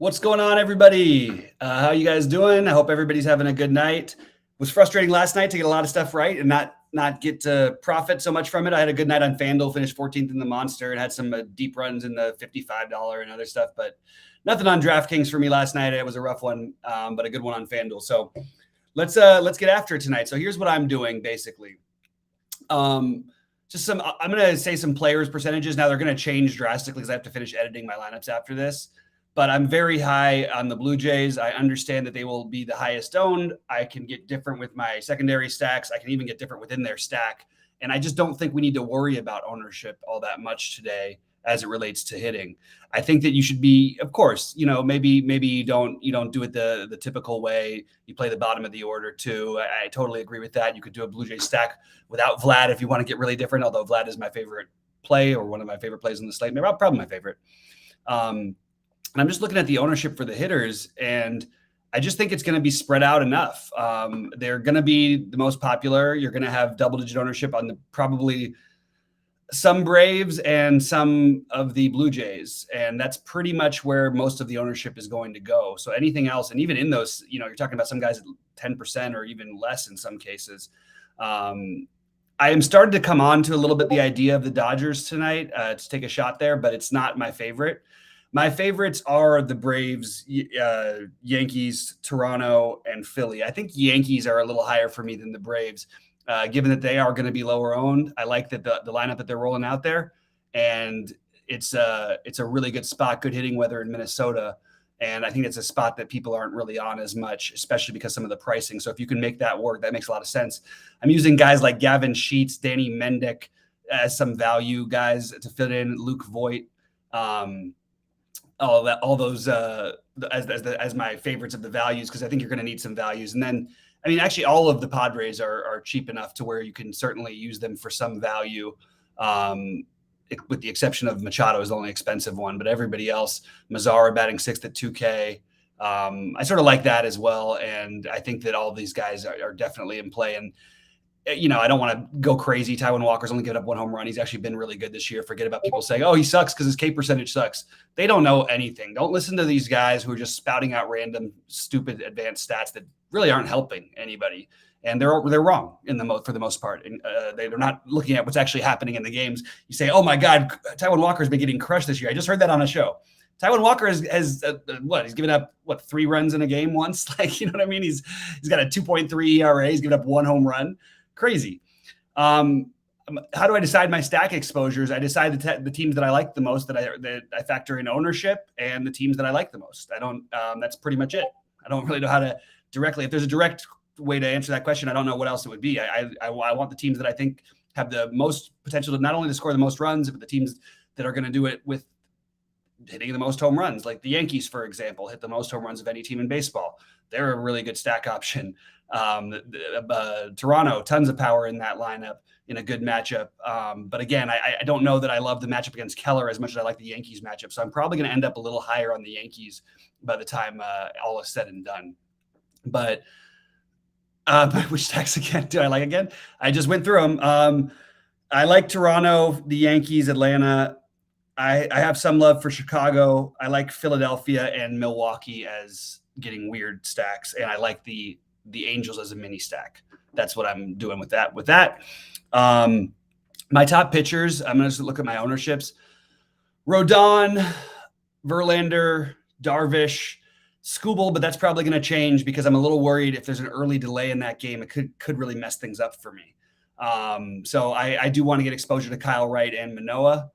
What's going on, everybody? How you guys doing? I hope everybody's having a good night. It was frustrating last night to get a lot of stuff right and not get to profit so much from it. I had a good night on FanDuel, finished 14th in the Monster, and had some deep runs in the $55 and other stuff, but nothing on DraftKings for me last night. It was a rough one, but a good one on FanDuel. So let's get after it tonight. So here's what I'm doing basically. Just some. I'm going to say some players' percentages. Now they're going to change drastically because I have to finish editing my lineups after this. But I'm very high on the Blue Jays. I understand that they will be the highest owned. I can get different with my secondary stacks. I can even get different within their stack. And I just don't think we need to worry about ownership all that much today as it relates to hitting. I think that you should be, of course, maybe you don't do it the typical way. You play the bottom of the order too. I totally agree with that. You could do a Blue Jays stack without Vlad if you want to get really different, although Vlad is my favorite play, or one of my favorite plays on the slate. Maybe probably my favorite. And I'm just looking at the ownership for the hitters, and I just think it's going to be spread out enough. They're going to be the most popular. You're going to have double-digit ownership on probably some Braves and some of the Blue Jays, and that's pretty much where most of the ownership is going to go. So anything else, and even in those, you're talking about some guys at 10% or even less in some cases. I am starting to come on to a little bit the idea of the Dodgers tonight to take a shot there, but it's not my favorite. My favorites are the Braves, Yankees, Toronto, and Philly. I think Yankees are a little higher for me than the Braves, given that they are going to be lower owned. I like that the lineup that they're rolling out there, and it's a really good spot, good hitting weather in Minnesota. And I think it's a spot that people aren't really on as much, especially because some of the pricing. So if you can make that work, that makes a lot of sense. I'm using guys like Gavin Sheets, Danny Mendick as some value guys to fit in, Luke Voigt. All those as my favorites of the values, because I think you're going to need some values. And then, I mean, actually, all of the Padres are cheap enough to where you can certainly use them for some value, with the exception of Machado is the only expensive one. But everybody else, Mazzara batting sixth at 2K. I sort of like that as well, and I think that all of these guys are definitely in play. And I don't want to go crazy. Taijuan Walker's only given up one home run. He's actually been really good this year. Forget about people saying, oh, he sucks because his K percentage sucks. They don't know anything. Don't listen to these guys who are just spouting out random, stupid advanced stats that really aren't helping anybody. And they're wrong for the most part. And they're not looking at what's actually happening in the games. You say, oh my God, Taijuan Walker's been getting crushed this year. I just heard that on a show. Taijuan Walker has he's given up 3 runs in a game once. Like, you know what I mean? He's got a 2.3 ERA. He's given up 1 home run. Crazy. How do I decide my stack exposures? I decide the teams that I like the most, that I factor in ownership, and the teams that I like the most. I don't. That's pretty much it. I don't really know how to directly. If there's a direct way to answer that question, I don't know what else it would be. I want the teams that I think have the most potential to not only to score the most runs, but the teams that are going to do it with hitting the most home runs. Like the Yankees, for example, hit the most home runs of any team in baseball. They're a really good stack option. Toronto, tons of power in that lineup in a good matchup. But again, I don't know that I love the matchup against Keller as much as I like the Yankees matchup. So I'm probably going to end up a little higher on the Yankees by the time all is said and done. But which stacks again do I like again? I just went through them. I like Toronto, the Yankees, Atlanta. I have some love for Chicago. I like Philadelphia and Milwaukee as getting weird stacks. And I like the Angels as a mini stack. That's what I'm doing with that. My top pitchers, I'm going to look at my ownerships. Rodon, Verlander, Darvish, Skubal, but that's probably going to change because I'm a little worried if there's an early delay in that game, it could really mess things up for me. So I do want to get exposure to Kyle Wright and Manoah.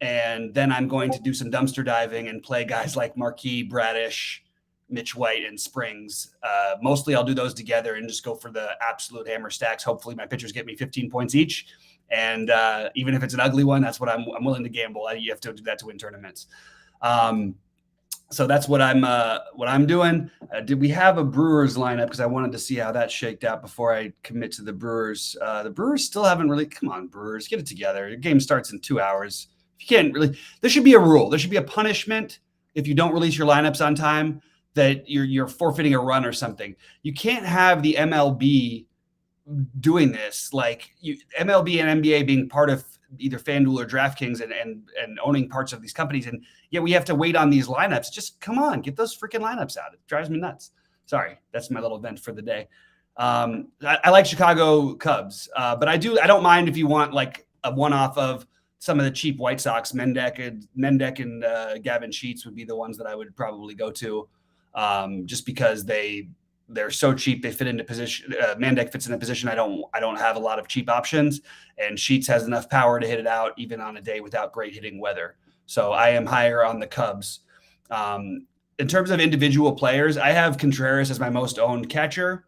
And then I'm going to do some dumpster diving and play guys like Marquis, Bradish, Mitch White, and Springs. Mostly I'll do those together and just go for the absolute hammer stacks. Hopefully my pitchers get me 15 points each. And even if it's an ugly one, that's what I'm willing to gamble. You have to do that to win tournaments. So that's what I'm doing. Did we have a Brewers lineup? Because I wanted to see how that shaked out before I commit to the Brewers. The Brewers still haven't really. Come on, Brewers, get it together. Your game starts in 2 hours. If you can't really, there should be a rule. There should be a punishment if you don't release your lineups on time, that you're forfeiting a run or something. You can't have the MLB doing this, like MLB and NBA being part of either FanDuel or DraftKings and owning parts of these companies. And yeah, we have to wait on these lineups. Just come on, get those freaking lineups out. It drives me nuts. Sorry, that's my little vent for the day. I like Chicago Cubs, but I don't mind if you want like a one-off of some of the cheap White Sox. Mendick and Gavin Sheets would be the ones that I would probably go to, just because they're so cheap. They fit into position. Mendick fits in a position I don't have a lot of cheap options, and Sheets has enough power to hit it out even on a day without great hitting weather. So I am higher on the Cubs. In terms of individual players, I have Contreras as my most owned catcher.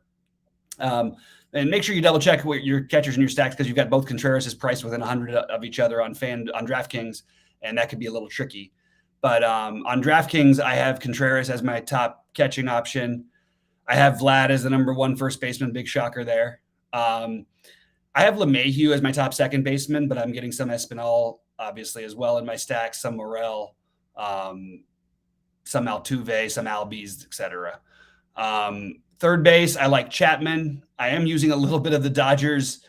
And make sure you double check what your catchers and your stacks, because you've got both Contreras priced within 100 of each other on DraftKings, and that could be a little tricky. But on DraftKings, I have Contreras as my top catching option. I have Vlad as the number one first baseman. Big shocker there. I have LeMahieu as my top second baseman, but I'm getting some Espinal obviously as well in my stacks, some Morel, some Altuve, some Albies, etc. Third base, I like Chapman. I am using a little bit of the Dodgers.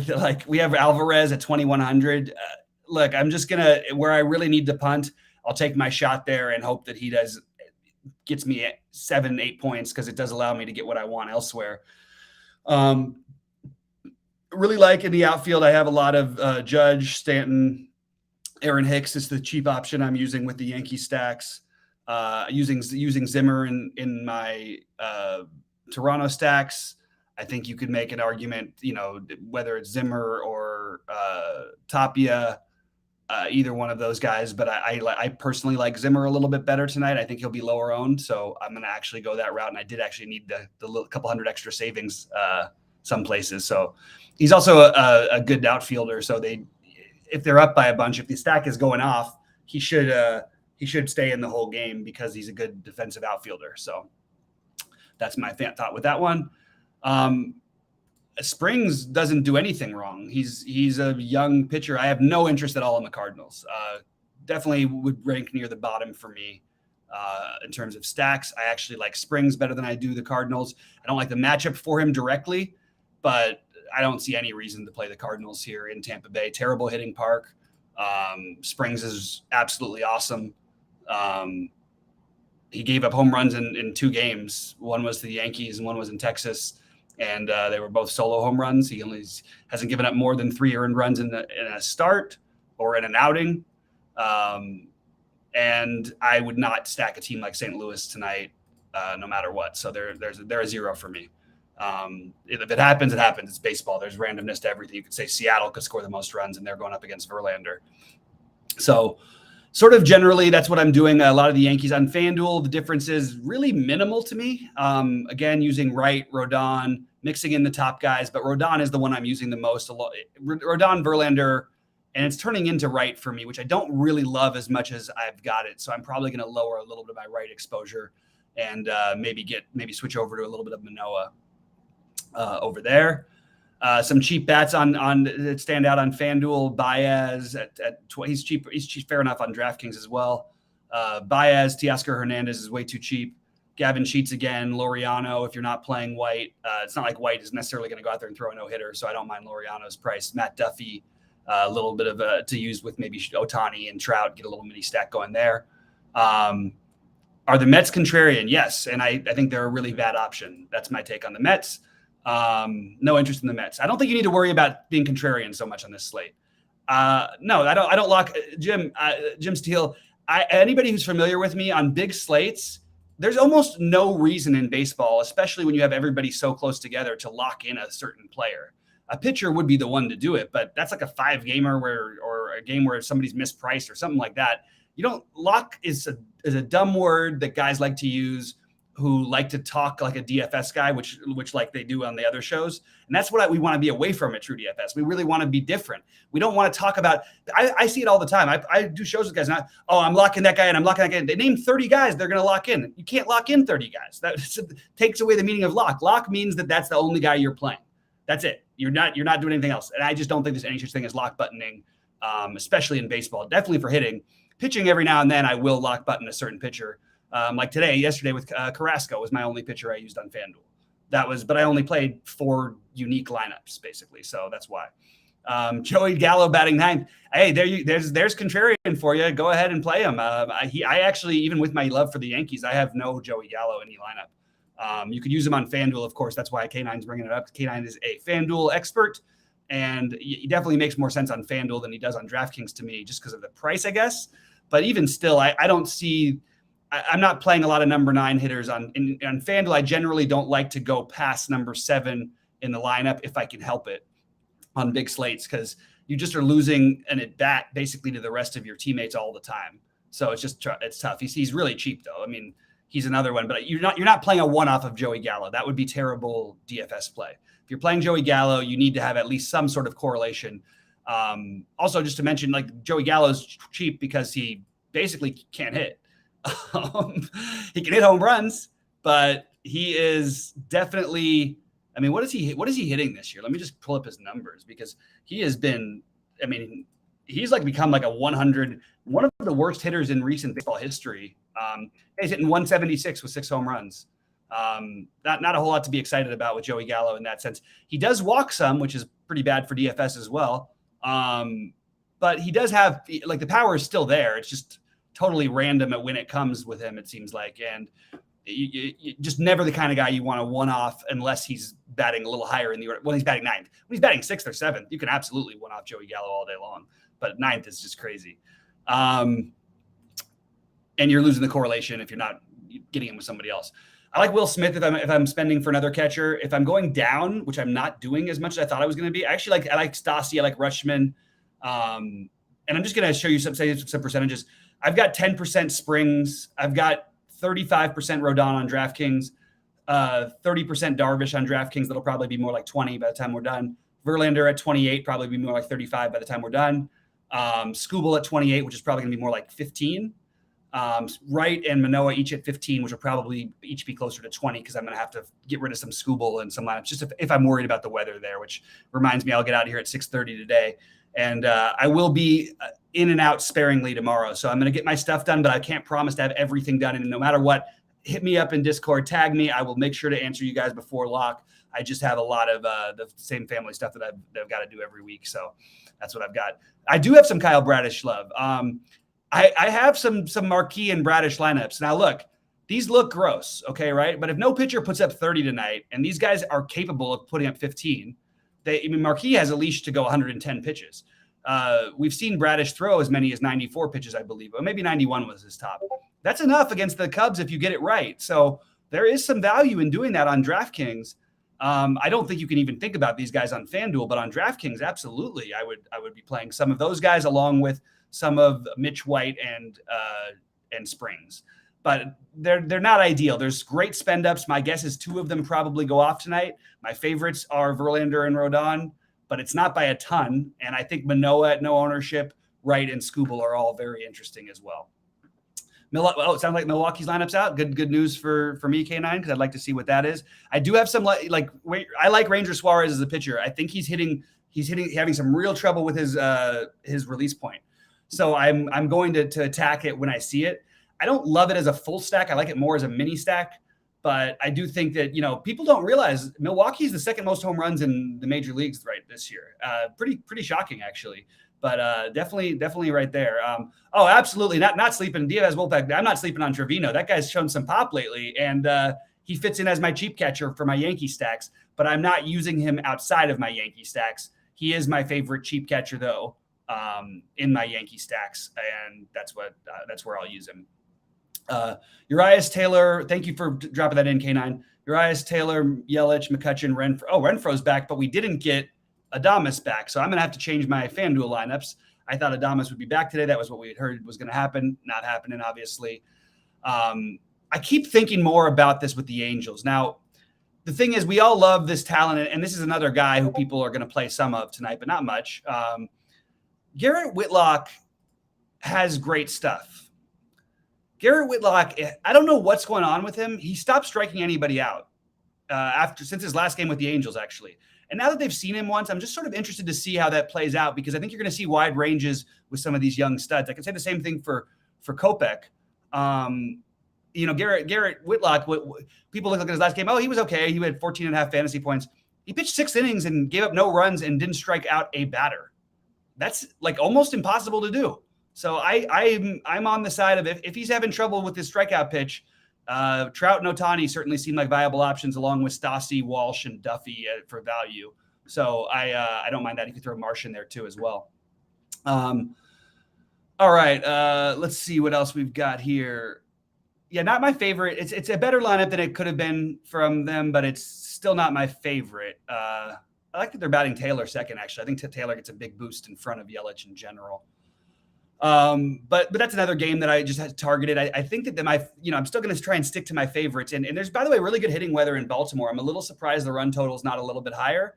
Like we have Alvarez at 2,100. Look, I'm just gonna, where I really need to punt, I'll take my shot there and hope that he gets me 7-8 points, because it does allow me to get what I want elsewhere. Really like in the outfield, I have a lot of Judge, Stanton, Aaron Hicks is the cheap option I'm using with the Yankee stacks. Using Zimmer in my Toronto stacks. I think you could make an argument, whether it's Zimmer or Tapia, either one of those guys. But I personally like Zimmer a little bit better tonight. I think he'll be lower owned, so I'm going to actually go that route. And I did actually need the couple hundred extra savings some places. So he's also a good outfielder. So if they're up by a bunch, if the stack is going off, he should stay in the whole game because he's a good defensive outfielder. So that's my thought with that one. Springs doesn't do anything wrong. He's a young pitcher. I have no interest at all in the Cardinals. Definitely would rank near the bottom for me in terms of stacks. I actually like Springs better than I do the Cardinals. I don't like the matchup for him directly, but I don't see any reason to play the Cardinals here in Tampa Bay. Terrible hitting park. Springs is absolutely awesome. He gave up home runs in 2 games. One was to the Yankees and one was in Texas. And they were both solo home runs. He only hasn't given up more than 3 earned runs in a start or in an outing. And I would not stack a team like St. Louis tonight, no matter what. So they're a 0 for me. If it happens, it happens. It's baseball. There's randomness to everything. You could say Seattle could score the most runs, and they're going up against Verlander. So sort of generally, that's what I'm doing. A lot of the Yankees on FanDuel, the difference is really minimal to me. Again, using Wright, Rodon, mixing in the top guys, but Rodon is the one I'm using the most. Rodon, Verlander, and it's turning into Wright for me, which I don't really love as much as I've got it. So I'm probably going to lower a little bit of my Wright exposure and maybe switch over to a little bit of Manoah over there. Some cheap bats that stand out on FanDuel. Baez he's cheap. He's cheap, fair enough on DraftKings as well. Baez, Teoscar Hernandez is way too cheap. Gavin Sheets again. Laureano, if you're not playing White, it's not like White is necessarily going to go out there and throw a no-hitter, so I don't mind Laureano's price. Matt Duffy, a little bit of to use with maybe Ohtani and Trout, get a little mini stack going there. Are the Mets contrarian? Yes, and I think they're a really bad option. That's my take on the Mets. No interest in the Mets. I don't think you need to worry about being contrarian so much on this slate. No, I don't lock Jim Steele. Anybody who's familiar with me on big slates, there's almost no reason in baseball, especially when you have everybody so close together, to lock in a certain player. A pitcher would be the one to do it, but that's like a 5-gamer or a game where somebody's mispriced or something like that. You don't lock is a dumb word that guys like to use, who like to talk like a DFS guy, which like they do on the other shows. And that's what we want to be away from at True DFS. We really want to be different. We don't want to talk about, I see it all the time. I do shows with guys now. Oh, I'm locking that guy in. I'm locking that guy in. They name 30 guys they're going to lock in. You can't lock in 30 guys. That takes away the meaning of lock. Lock means that's the only guy you're playing. That's it. You're not doing anything else. And I just don't think there's any such thing as lock buttoning, especially in baseball. Definitely for hitting. Pitching, every now and then I will lock button a certain pitcher. Like yesterday with Carrasco was my only pitcher I used on FanDuel. But I only played 4 unique lineups basically, so that's why. Joey Gallo batting ninth. Hey, there's contrarian for you. Go ahead and play him. I actually, even with my love for the Yankees, I have no Joey Gallo in the lineup. You could use him on FanDuel, of course. That's why K9's bringing it up. K9 is a FanDuel expert, and he definitely makes more sense on FanDuel than he does on DraftKings to me, just because of the price, I guess. But even still, I don't see. I'm not playing a lot of number 9 hitters on FanDuel. I generally don't like to go past number 7 in the lineup if I can help it on big slates, because you just are losing an at bat basically to the rest of your teammates all the time. So it's tough. He's really cheap though. I mean, he's another one, but you're not playing a one-off of Joey Gallo. That would be terrible DFS play. If you're playing Joey Gallo, you need to have at least some sort of correlation. Also, just to mention, like, Joey Gallo is cheap because he basically can't hit. He can hit home runs, but he is definitely. I mean, what is he hitting this year? Let me just pull up his numbers, because he has been. I mean, he's become like a 100, one of the worst hitters in recent baseball history. He's hitting 176 with 6 home runs. Not a whole lot to be excited about with Joey Gallo in that sense. He does walk some, which is pretty bad for DFS as well. But he does have, like, the power is still there. It's just totally random when it comes with him, it seems like. And you just never the kind of guy you want to one-off unless he's batting a little higher in the order. Well, he's batting 9th. When he's batting 6th or 7th, you can absolutely one-off Joey Gallo all day long. But 9th is just crazy. And you're losing the correlation if you're not getting him with somebody else. I like Will Smith if I'm spending for another catcher. If I'm going down, which I'm not doing as much as I thought I was going to be, I like Stassi, I like Rutschman. And I'm just going to show you some percentages. I've got 10% Springs. I've got 35% Rodon on DraftKings, 30% Darvish on DraftKings. That'll probably be more like 20 by the time we're done. Verlander at 28, probably be more like 35 by the time we're done. Skubal at 28, which is probably going to be more like 15. Wright and Manoah each at 15, which will probably each be closer to 20, because I'm going to have to get rid of some Skubal and some lineups, just if I'm worried about the weather there, which reminds me I'll get out of here at 6:30 today. And I will be in and out sparingly tomorrow. So I'm going to get my stuff done, but I can't promise to have everything done. And no matter what, hit me up in Discord, tag me. I will make sure to answer you guys before lock. I just have a lot of the same family stuff that I've got to do every week. So that's what I've got. I do have some Kyle Bradish love. I have some Marquee and Bradish lineups. Now, look, these look gross, okay, right? But if no pitcher puts up 30 tonight, and these guys are capable of putting up 15, Marquee has a leash to go 110 pitches. We've seen Bradish throw as many as 94 pitches, I believe, or maybe 91 was his top. That's enough against the Cubs if you get it right. So there is some value in doing that on DraftKings. I don't think you can even think about these guys on FanDuel, but on DraftKings, absolutely, I would be playing some of those guys along with some of Mitch White and Springs. But they're not ideal. There's great spend ups. My guess is 2 of them probably go off tonight. My favorites are Verlander and Rodon, but it's not by a ton. And I think Manoah at no ownership, Wright and Skubal are all very interesting as well. It sounds like Milwaukee's lineup's out. Good news for me, K9, because I'd like to see what that is. I do have some I like Ranger Suarez as a pitcher. I think he's having some real trouble with his release point. So I'm going to attack it when I see it. I don't love it as a full stack. I like it more as a mini stack, but I do think that, people don't realize Milwaukee's the second most home runs in the major leagues right this year. Pretty shocking actually, but definitely right there. Absolutely not sleeping. Diaz Wolfpack. I'm not sleeping on Trevino. That guy's shown some pop lately, and he fits in as my cheap catcher for my Yankee stacks, but I'm not using him outside of my Yankee stacks. He is my favorite cheap catcher though, in my Yankee stacks, and that's where I'll use him. Urias Taylor, thank you for dropping that in, K9. Urias Taylor, Yelich, McCutchen, Renfroe. Oh, Renfroe's back, but we didn't get Adames back, so I'm going to have to change my FanDuel lineups. I thought Adames would be back today. That was what we had heard was going to happen. Not happening, obviously. I keep thinking more about this with the Angels. Now, the thing is, we all love this talent, and this is another guy who people are going to play some of tonight, but not much. Garrett Whitlock has great stuff. Garrett Whitlock, I don't know what's going on with him. He stopped striking anybody out since his last game with the Angels, actually. And now that they've seen him once, I'm just sort of interested to see how that plays out, because I think you're going to see wide ranges with some of these young studs. I can say the same thing for Kopech. Garrett Whitlock, people look at his last game. Oh, he was okay. He had 14 and a half fantasy points. He pitched 6 innings and gave up no runs and didn't strike out a batter. That's like almost impossible to do. So I'm on the side of if he's having trouble with his strikeout pitch, Trout and Ohtani certainly seem like viable options, along with Stassi, Walsh, and Duffy for value. So I don't mind that. You could throw Marsh in there too as well. All right, let's see what else we've got here. Yeah, not my favorite. It's a better lineup than it could have been from them, but it's still not my favorite. I like that they're batting Taylor second, actually. I think Taylor gets a big boost in front of Yelich in general. But that's another game that I just had targeted. I think that I'm still going to try and stick to my favorites. And there's, by the way, really good hitting weather in Baltimore. I'm a little surprised the run total is not a little bit higher.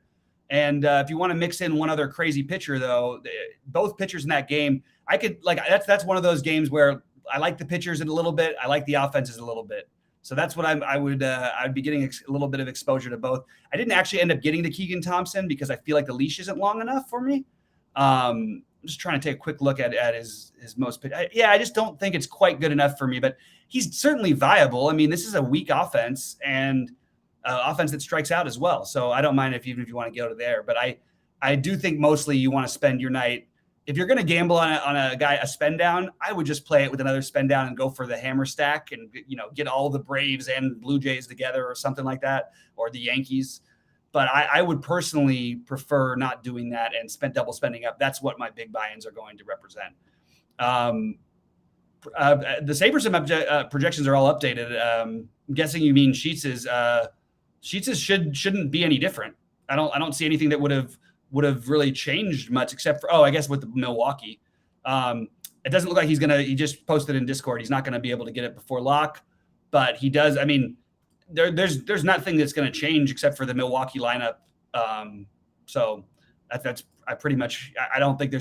And if you want to mix in one other crazy pitcher, though, both pitchers in that game, I could that's one of those games where I like the pitchers a little bit. I like the offenses a little bit. So that's what I'd be getting a little bit of exposure to both. I didn't actually end up getting to Keegan Thompson because I feel like the leash isn't long enough for me. I'm just trying to take a quick look at his most. I just don't think it's quite good enough for me, but he's certainly viable. I mean, this is a weak offense and offense that strikes out as well. So I don't mind if you want to go to there, but I do think mostly you want to spend your night. If you're going to gamble on a spend down, I would just play it with another spend down and go for the hammer stack and, get all the Braves and Blue Jays together or something like that, or the Yankees. But I would personally prefer not doing that and double spending up. That's what my big buy-ins are going to represent. The SaberSim projections are all updated. I'm guessing you mean Sheets's. Sheets's shouldn't be any different. I don't see anything that would have really changed much except for, I guess with the Milwaukee. It doesn't look like he just posted in Discord. He's not going to be able to get it before lock, but he does. I mean, there's nothing that's going to change except for the Milwaukee lineup. So that's I don't think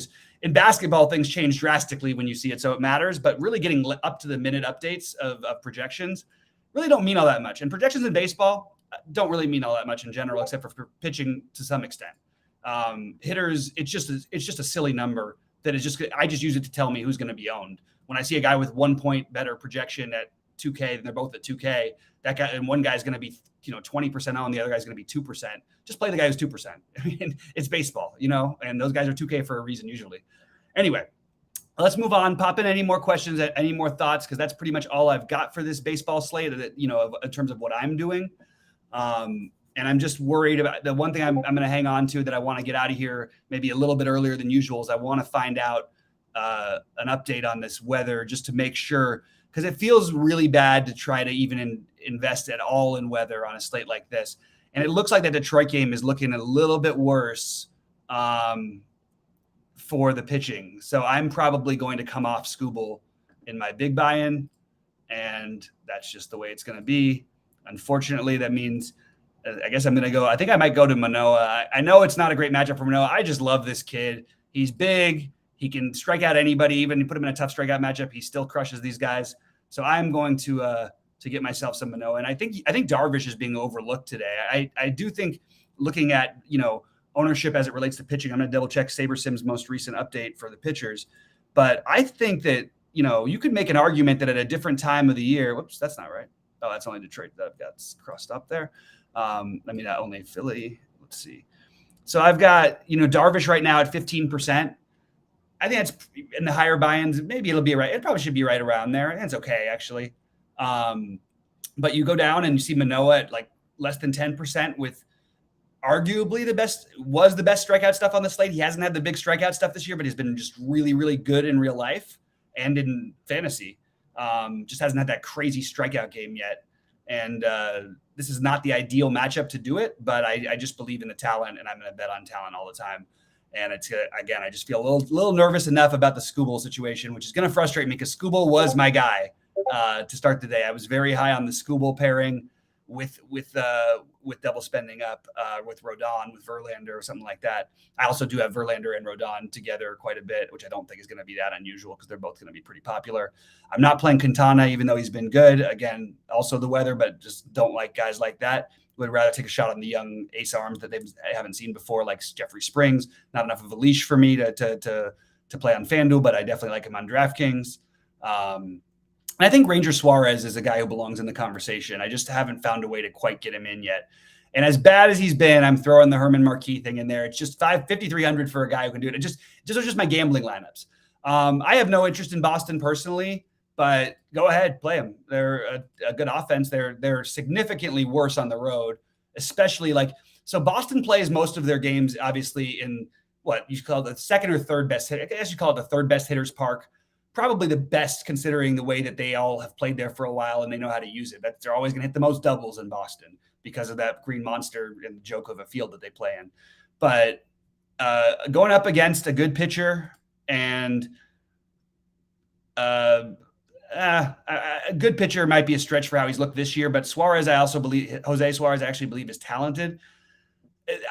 in basketball, things change drastically when you see it. So it matters, but really getting up to the minute updates of projections really don't mean all that much. And projections in baseball don't really mean all that much in general, except for pitching to some extent. Hitters, it's just a silly number that I just use it to tell me who's going to be owned. When I see a guy with 1 point better projection at 2K, and they're both at 2K, that guy and one guy's going to be 20% owned, the other guy's going to be 2%. Just play the guy who's 2%. I mean, it's baseball, and those guys are 2K for a reason usually. Anyway, let's move on. Pop in any more questions, any more thoughts, because that's pretty much all I've got for this baseball slate. In terms of what I'm doing. And I'm just worried about the one thing I'm going to hang on to that I want to get out of here maybe a little bit earlier than usual is I want to find out an update on this weather just to make sure, because it feels really bad to try to even invest at all in weather on a slate like this. And it looks like that Detroit game is looking a little bit worse for the pitching. So I'm probably going to come off Skubal in my big buy-in, and that's just the way it's going to be. Unfortunately, that means I guess I'm going to go. I think I might go to Manoah. I know it's not a great matchup for Manoah. I just love this kid. He's big. He can strike out anybody. Even you put him in a tough strikeout matchup, he still crushes these guys. So I'm going to get myself some Manoah. And I think Darvish is being overlooked today. I do think looking at ownership as it relates to pitching, I'm going to double check SaberSim's most recent update for the pitchers. But I think that you could make an argument that at a different time of the year. Whoops, that's not right. Oh, that's only Detroit that I've got crossed up there. Only Philly. Let's see. So I've got, Darvish right now at 15%. I think that's in the higher buy-ins. Maybe it'll be right. It probably should be right around there. It's okay, actually. But you go down and you see Manoah at like less than 10% with arguably the best strikeout stuff on the slate. He hasn't had the big strikeout stuff this year, but he's been just really, really good in real life and in fantasy. Just hasn't had that crazy strikeout game yet. And this is not the ideal matchup to do it, but I just believe in the talent, and I'm going to bet on talent all the time. And it's again, I just feel a little nervous enough about the Skubal situation, which is going to frustrate me because Skubal was my guy to start the day. I was very high on the Skubal pairing with double spending up with Rodon, with Verlander or something like that. I also do have Verlander and Rodon together quite a bit, which I don't think is going to be that unusual because they're both going to be pretty popular. I'm not playing Quintana, even though he's been good. Again, also the weather, but just don't like guys like that. Would rather take a shot on the young ace arms that I haven't seen before, like Jeffrey Springs. Not enough of a leash for me to play on FanDuel, but I definitely like him on DraftKings. And I think Ranger Suarez is a guy who belongs in the conversation. I just haven't found a way to quite get him in yet. And as bad as he's been, I'm throwing the Herman Marquis thing in there. It's just 5,300 for a guy who can do it. It was just my gambling lineups. I have no interest in Boston personally, but go ahead, play them. They're a good offense. They're significantly worse on the road, especially so Boston plays most of their games, obviously, in what you call the second or third best hit. I guess you call it the third best hitters park. Probably the best considering the way that they all have played there for a while and they know how to use it. They're always going to hit the most doubles in Boston because of that green monster and joke of a field that they play in. But going up against a good pitcher and a good pitcher might be a stretch for how he's looked this year, but Suarez, Jose Suarez, I actually believe is talented.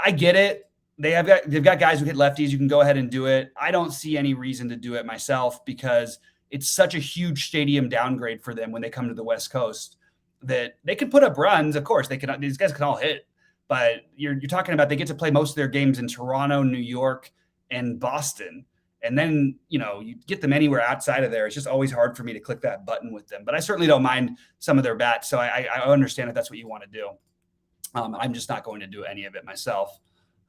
I get it. They've got guys who hit lefties. You can go ahead and do it. I don't see any reason to do it myself because it's such a huge stadium downgrade for them when they come to the West Coast that they can put up runs. Of course, these guys can all hit, but you're talking about they get to play most of their games in Toronto, New York, and Boston. And then, you get them anywhere outside of there. It's just always hard for me to click that button with them. But I certainly don't mind some of their bats. So I understand if that's what you want to do. I'm just not going to do any of it myself.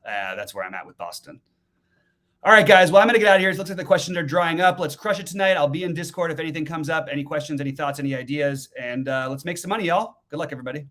That's where I'm at with Boston. All right, guys. Well, I'm going to get out of here. It looks like the questions are drying up. Let's crush it tonight. I'll be in Discord if anything comes up. Any questions, any thoughts, any ideas. And let's make some money, y'all. Good luck, everybody.